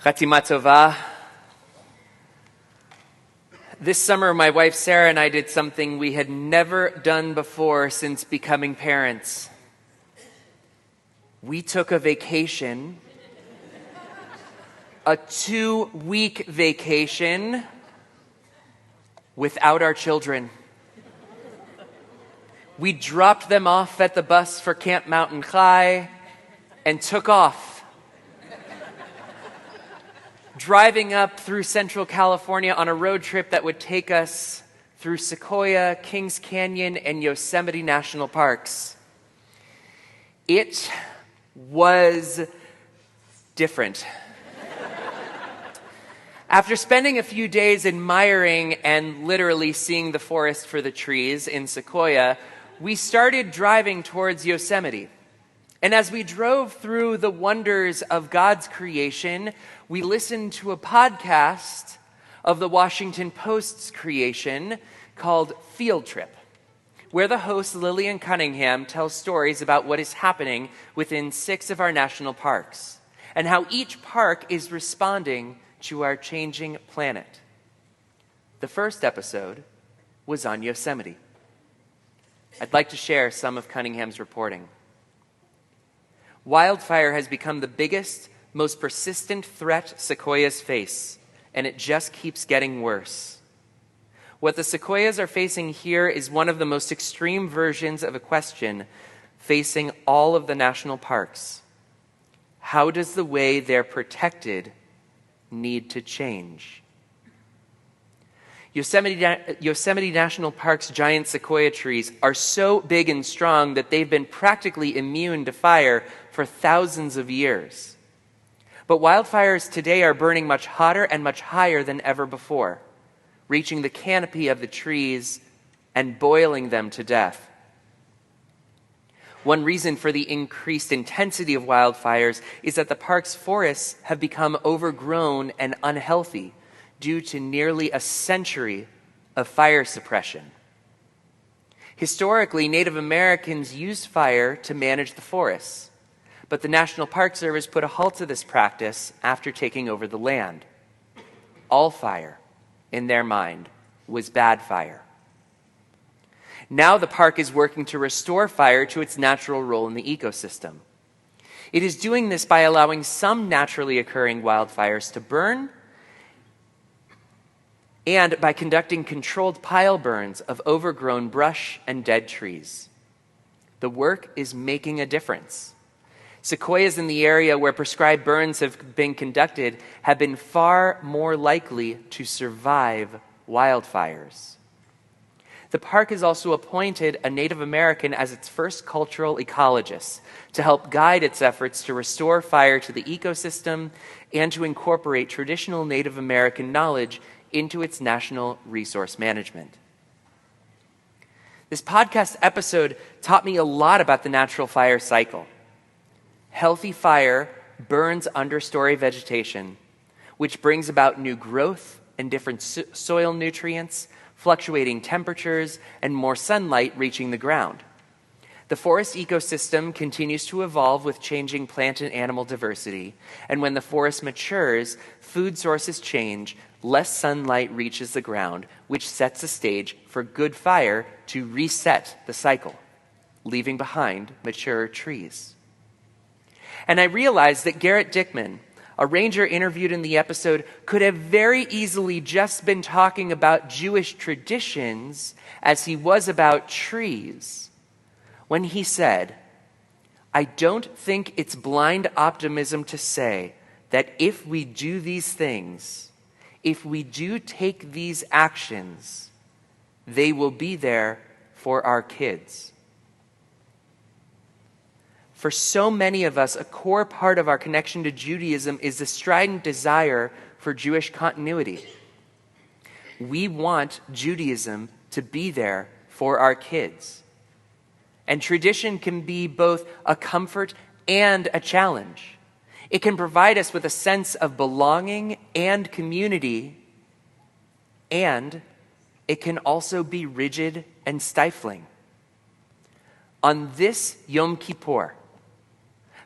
Chatima Tova. This summer, my wife Sarah and I did something we had never done before since becoming parents. We took a vacation, a 2-week vacation, without our children. We dropped them off at the bus for Camp Mountain Chai and took off. Driving up through Central California on a road trip that would take us through Sequoia, Kings Canyon, and Yosemite National Parks. It was different. After spending a few days admiring and literally seeing the forest for the trees in Sequoia, we started driving towards Yosemite. And as we drove through the wonders of God's creation, we listened to a podcast of the Washington Post's creation called Field Trip, where the host Lillian Cunningham tells stories about what is happening within 6 of our national parks and how each park is responding to our changing planet. The first episode was on Yosemite. I'd like to share some of Cunningham's reporting. Wildfire has become the biggest, most persistent threat sequoias face, and it just keeps getting worse. What the sequoias are facing here is one of the most extreme versions of a question facing all of the national parks. How does the way they're protected need to change? Yosemite National Park's giant sequoia trees are so big and strong that they've been practically immune to fire for thousands of years. But wildfires today are burning much hotter and much higher than ever before, reaching the canopy of the trees and boiling them to death. One reason for the increased intensity of wildfires is that the park's forests have become overgrown and unhealthy due to nearly a century of fire suppression. Historically, Native Americans used fire to manage the forests, but the National Park Service put a halt to this practice after taking over the land. All fire, in their mind, was bad fire. Now the park is working to restore fire to its natural role in the ecosystem. It is doing this by allowing some naturally occurring wildfires to burn and by conducting controlled pile burns of overgrown brush and dead trees. The work is making a difference. Sequoias in the area where prescribed burns have been conducted have been far more likely to survive wildfires. The park has also appointed a Native American as its first cultural ecologist to help guide its efforts to restore fire to the ecosystem and to incorporate traditional Native American knowledge into its national resource management. This podcast episode taught me a lot about the natural fire cycle. Healthy fire burns understory vegetation, which brings about new growth and different soil nutrients, fluctuating temperatures, and more sunlight reaching the ground. The forest ecosystem continues to evolve with changing plant and animal diversity, and when the forest matures, food sources change, less sunlight reaches the ground, which sets the stage for good fire to reset the cycle, leaving behind mature trees. And I realized that Garrett Dickman, a ranger interviewed in the episode, could have very easily just been talking about Jewish traditions as he was about trees, when he said, "I don't think it's blind optimism to say that if we do these things, if we do take these actions, they will be there for our kids." For so many of us, a core part of our connection to Judaism is the strident desire for Jewish continuity. We want Judaism to be there for our kids. And tradition can be both a comfort and a challenge. It can provide us with a sense of belonging and community, and it can also be rigid and stifling. On this Yom Kippur,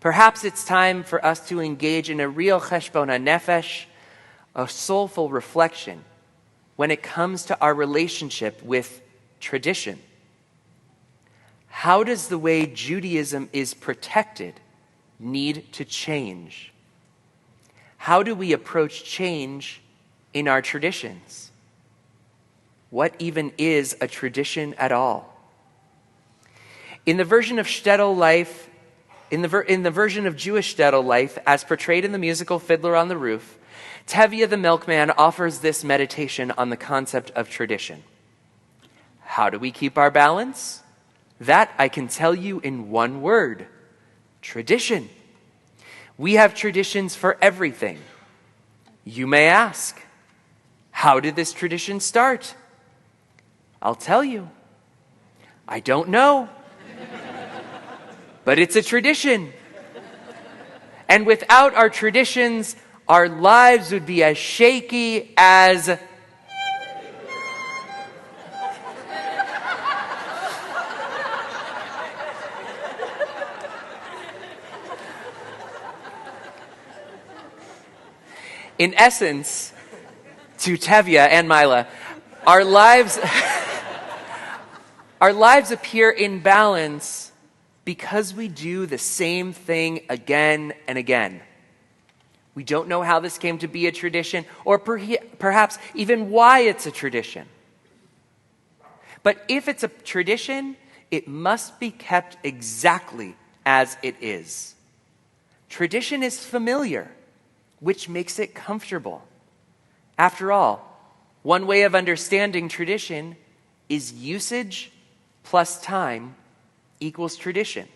Perhaps it's time for us to engage in a real cheshbon hanefesh, a soulful reflection, when it comes to our relationship with tradition. How does the way Judaism is protected need to change? How do we approach change in our traditions? What even is a tradition at all? In the version of shtetl life, in the version of Jewish shtetl life, as portrayed in the musical Fiddler on the Roof, Tevye the milkman offers this meditation on the concept of tradition. How do we keep our balance? That I can tell you in one word: tradition. We have traditions for everything. You may ask, how did this tradition start? I'll tell you. I don't know. But it's a tradition. And without our traditions, our lives would be as shaky as in essence, to Tevye and Mila, our lives appear in balance because we do the same thing again and again. We don't know how this came to be a tradition, or perhaps even why it's a tradition. But if it's a tradition, it must be kept exactly as it is. Tradition is familiar, which makes it comfortable. After all, one way of understanding tradition is usage plus time equals tradition.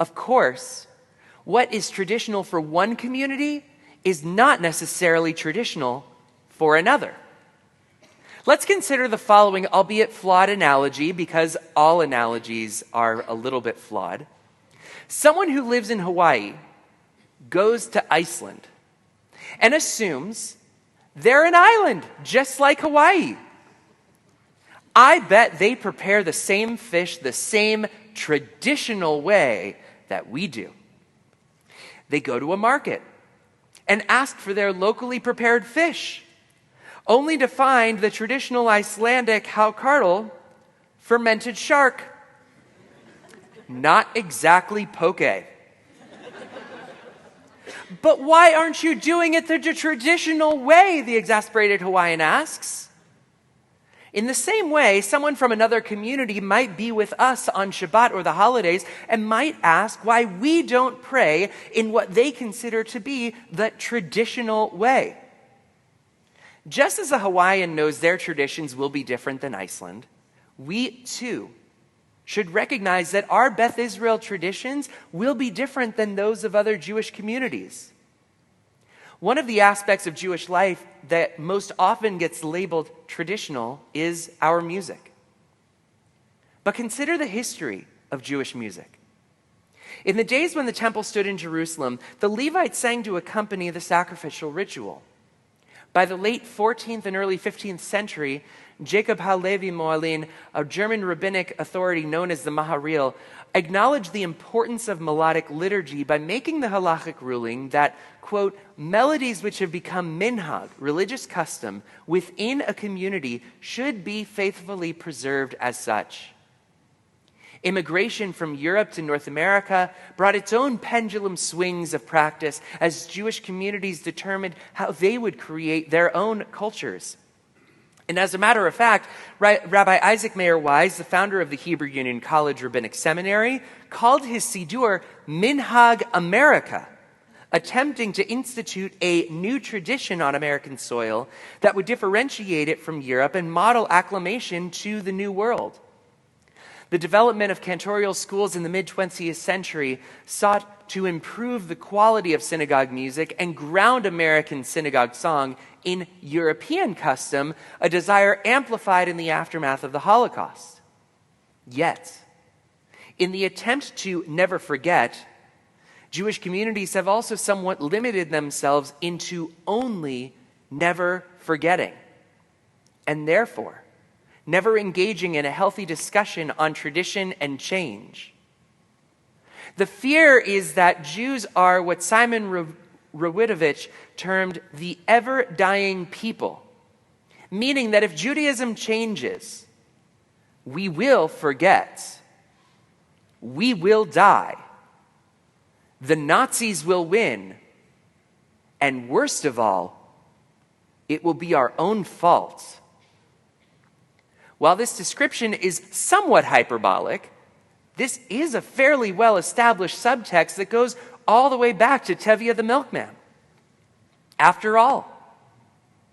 Of course, what is traditional for one community is not necessarily traditional for another. Let's consider the following, albeit flawed analogy, because all analogies are a little bit flawed. Someone who lives in Hawaii goes to Iceland and assumes they're an island just like Hawaii. I bet they prepare the same fish the same traditional way that we do. They go to a market and ask for their locally prepared fish, only to find the traditional Icelandic haukarl, fermented shark. Not exactly poke. But why aren't you doing it the traditional way, the exasperated Hawaiian asks. In the same way, someone from another community might be with us on Shabbat or the holidays and might ask why we don't pray in what they consider to be the traditional way. Just as a Hawaiian knows their traditions will be different than Iceland, we too should recognize that our Beth Israel traditions will be different than those of other Jewish communities. One of the aspects of Jewish life that most often gets labeled traditional is our music. But consider the history of Jewish music. In the days when the temple stood in Jerusalem, the Levites sang to accompany the sacrificial ritual. By the late 14th and early 15th century, Jacob Halevi Moalin, a German rabbinic authority known as the Maharil, acknowledged the importance of melodic liturgy by making the halachic ruling that, quote, melodies which have become minhag, religious custom, within a community should be faithfully preserved as such. Immigration from Europe to North America brought its own pendulum swings of practice as Jewish communities determined how they would create their own cultures. And as a matter of fact, Rabbi Isaac Mayer Wise, the founder of the Hebrew Union College Rabbinic Seminary, called his Sidur Minhag America, attempting to institute a new tradition on American soil that would differentiate it from Europe and model acclamation to the New World. The development of cantorial schools in the mid-20th century sought to improve the quality of synagogue music and ground American synagogue song in European custom, a desire amplified in the aftermath of the Holocaust. Yet, in the attempt to never forget, Jewish communities have also somewhat limited themselves into only never forgetting, and therefore never engaging in a healthy discussion on tradition and change. The fear is that Jews are what Simon Rawidowicz termed the ever-dying people, meaning that if Judaism changes, we will forget, we will die, the Nazis will win, and worst of all, it will be our own fault. While this description is somewhat hyperbolic, this is a fairly well-established subtext that goes all the way back to Tevye the milkman. After all,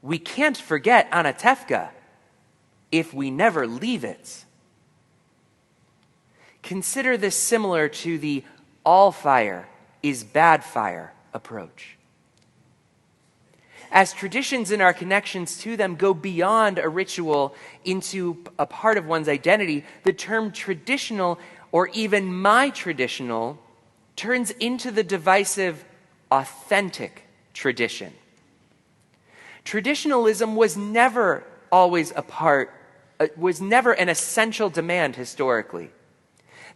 we can't forget Anatevka if we never leave it. Consider this similar to the all fire is bad fire approach. As traditions and our connections to them go beyond a ritual into a part of one's identity, the term traditional or even my traditional turns into the divisive authentic tradition. Traditionalism was never an essential demand historically.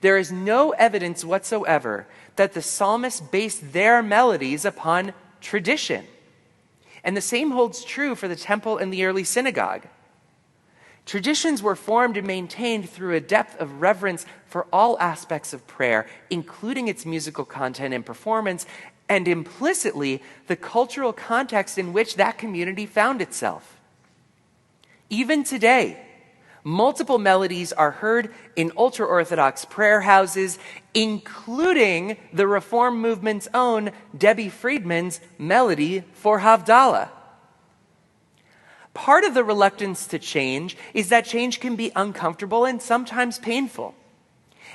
There is no evidence whatsoever that the psalmists based their melodies upon tradition. And the same holds true for the temple and the early synagogue. Traditions were formed and maintained through a depth of reverence for all aspects of prayer, including its musical content and performance, and implicitly the cultural context in which that community found itself. Even today, multiple melodies are heard in ultra-Orthodox prayer houses, including the Reform movement's own Debbie Friedman's melody for Havdalah. Part of the reluctance to change is that change can be uncomfortable and sometimes painful.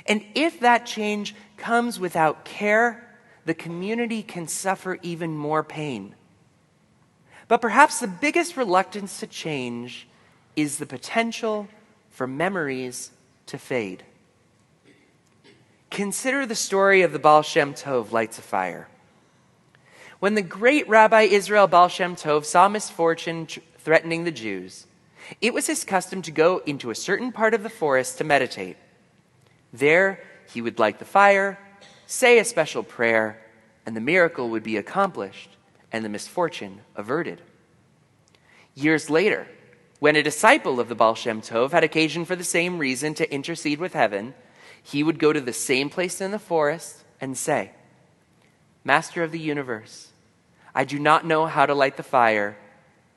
And if that change comes without care, the community can suffer even more pain. But perhaps the biggest reluctance to change is the potential for memories to fade. Consider the story of the Baal Shem Tov lights a fire. When the great Rabbi Israel Baal Shem Tov saw misfortune threatening the Jews, it was his custom to go into a certain part of the forest to meditate. There, he would light the fire, say a special prayer, and the miracle would be accomplished and the misfortune averted. Years later, when a disciple of the Baal Shem Tov had occasion for the same reason to intercede with heaven, he would go to the same place in the forest and say, "Master of the universe, I do not know how to light the fire,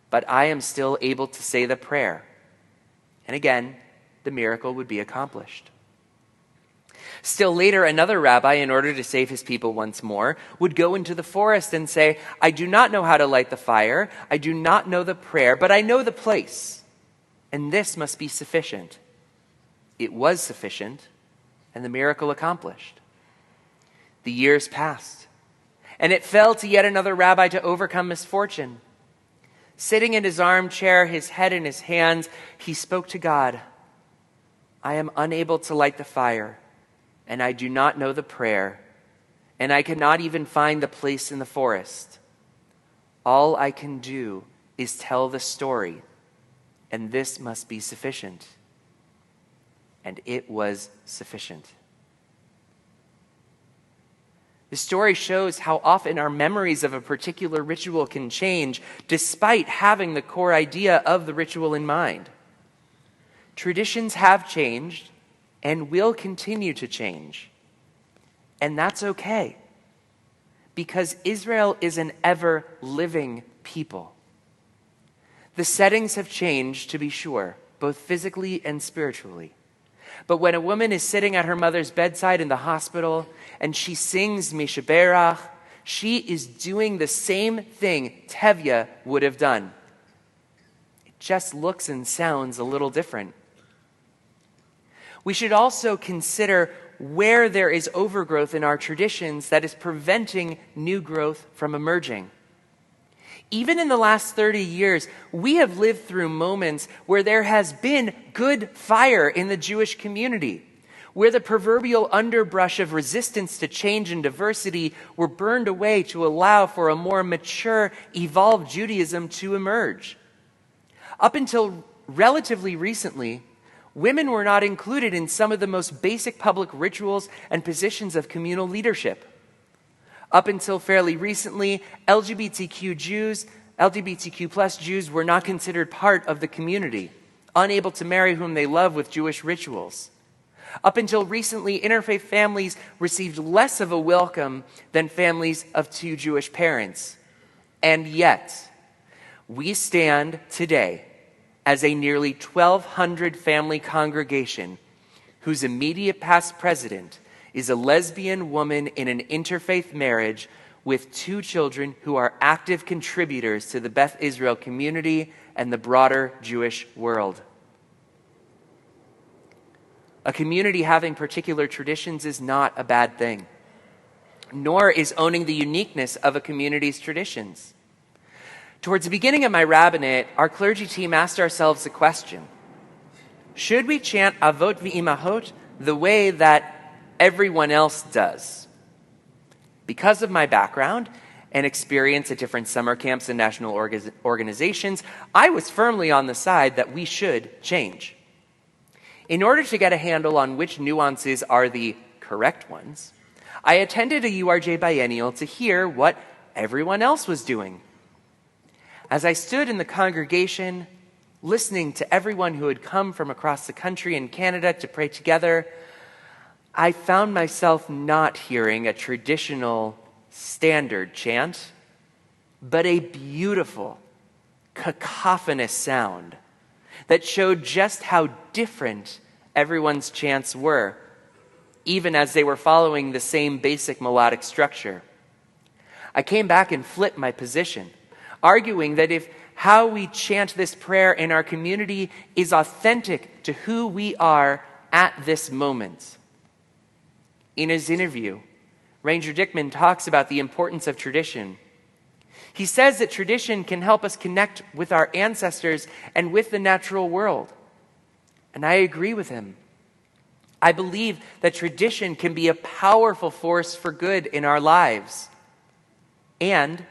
but I am still able to say the prayer." And again, the miracle would be accomplished. Still later, another rabbi, in order to save his people once more, would go into the forest and say, "I do not know how to light the fire, I do not know the prayer, but I know the place, and this must be sufficient." It was sufficient, and the miracle accomplished. The years passed, and it fell to yet another rabbi to overcome misfortune. Sitting in his armchair, his head in his hands, he spoke to God. "I am unable to light the fire, and I do not know the prayer, and I cannot even find the place in the forest. All I can do is tell the story, and this must be sufficient." And it was sufficient. The story shows how often our memories of a particular ritual can change despite having the core idea of the ritual in mind. Traditions have changed and will continue to change. And that's okay, because Israel is an ever-living people. The settings have changed, to be sure, both physically and spiritually. But when a woman is sitting at her mother's bedside in the hospital and she sings Mishaberach, she is doing the same thing Tevye would have done. It just looks and sounds a little different. We should also consider where there is overgrowth in our traditions that is preventing new growth from emerging. Even in the last 30 years, we have lived through moments where there has been good fire in the Jewish community, where the proverbial underbrush of resistance to change and diversity were burned away to allow for a more mature, evolved Judaism to emerge. Up until relatively recently, Women were not included in some of the most basic public rituals and positions of communal leadership. Up until fairly recently, LGBTQ plus Jews were not considered part of the community, unable to marry whom they love with Jewish rituals. Up until recently, interfaith families received less of a welcome than families of two Jewish parents. And yet, we stand today as a nearly 1,200 family congregation whose immediate past president is a lesbian woman in an interfaith marriage with two children who are active contributors to the Beth Israel community and the broader Jewish world. A community having particular traditions is not a bad thing, nor is owning the uniqueness of a community's traditions. Towards the beginning of my rabbinate, our clergy team asked ourselves the question: should we chant Avot v'Imahot the way that everyone else does? Because of my background and experience at different summer camps and national organizations, I was firmly on the side that we should change. In order to get a handle on which nuances are the correct ones, I attended a URJ biennial to hear what everyone else was doing. As I stood in the congregation, listening to everyone who had come from across the country and Canada to pray together, I found myself not hearing a traditional standard chant, but a beautiful, cacophonous sound that showed just how different everyone's chants were, even as they were following the same basic melodic structure. I came back and flipped my position, arguing that if how we chant this prayer in our community is authentic to who we are at this moment. In his interview, Ranger Dickman talks about the importance of tradition. He says that tradition can help us connect with our ancestors and with the natural world. And I agree with him. I believe that tradition can be a powerful force for good in our lives. And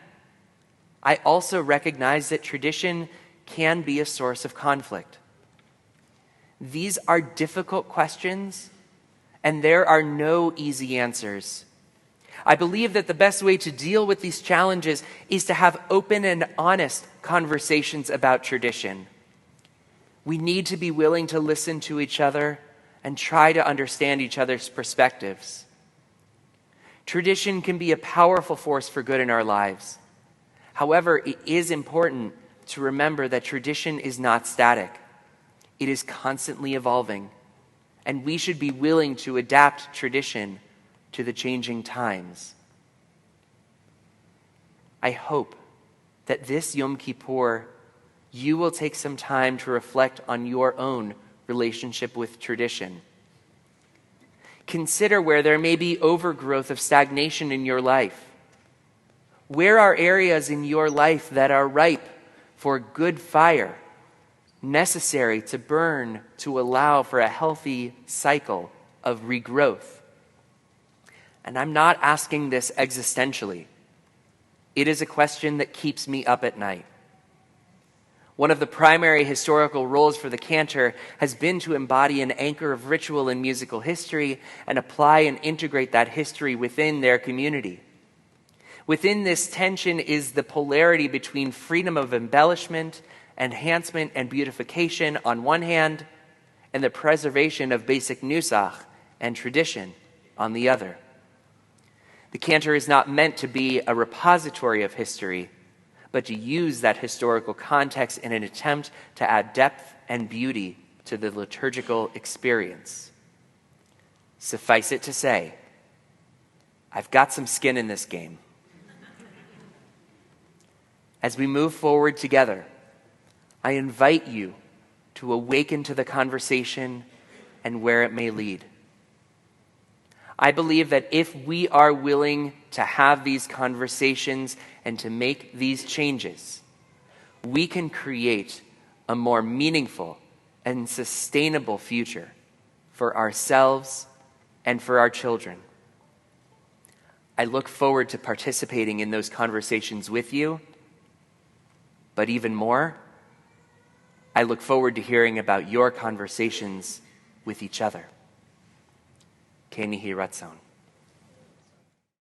I also recognize that tradition can be a source of conflict. These are difficult questions, and there are no easy answers. I believe that the best way to deal with these challenges is to have open and honest conversations about tradition. We need to be willing to listen to each other and try to understand each other's perspectives. Tradition can be a powerful force for good in our lives. However, it is important to remember that tradition is not static. It is constantly evolving, and we should be willing to adapt tradition to the changing times. I hope that this Yom Kippur, you will take some time to reflect on your own relationship with tradition. Consider where there may be overgrowth of stagnation in your life. Where are areas in your life that are ripe for good fire, necessary to burn to allow for a healthy cycle of regrowth? And I'm not asking this existentially. It is a question that keeps me up at night. One of the primary historical roles for the cantor has been to embody an anchor of ritual and musical history and apply and integrate that history within their community. Within this tension is the polarity between freedom of embellishment, enhancement, and beautification on one hand, and the preservation of basic nusach and tradition on the other. The cantor is not meant to be a repository of history, but to use that historical context in an attempt to add depth and beauty to the liturgical experience. Suffice it to say, I've got some skin in this game. As we move forward together, I invite you to awaken to the conversation and where it may lead. I believe that if we are willing to have these conversations and to make these changes, we can create a more meaningful and sustainable future for ourselves and for our children. I look forward to participating in those conversations with you, but even more, I look forward to hearing about your conversations with each other. Ken Yehi Ratzon.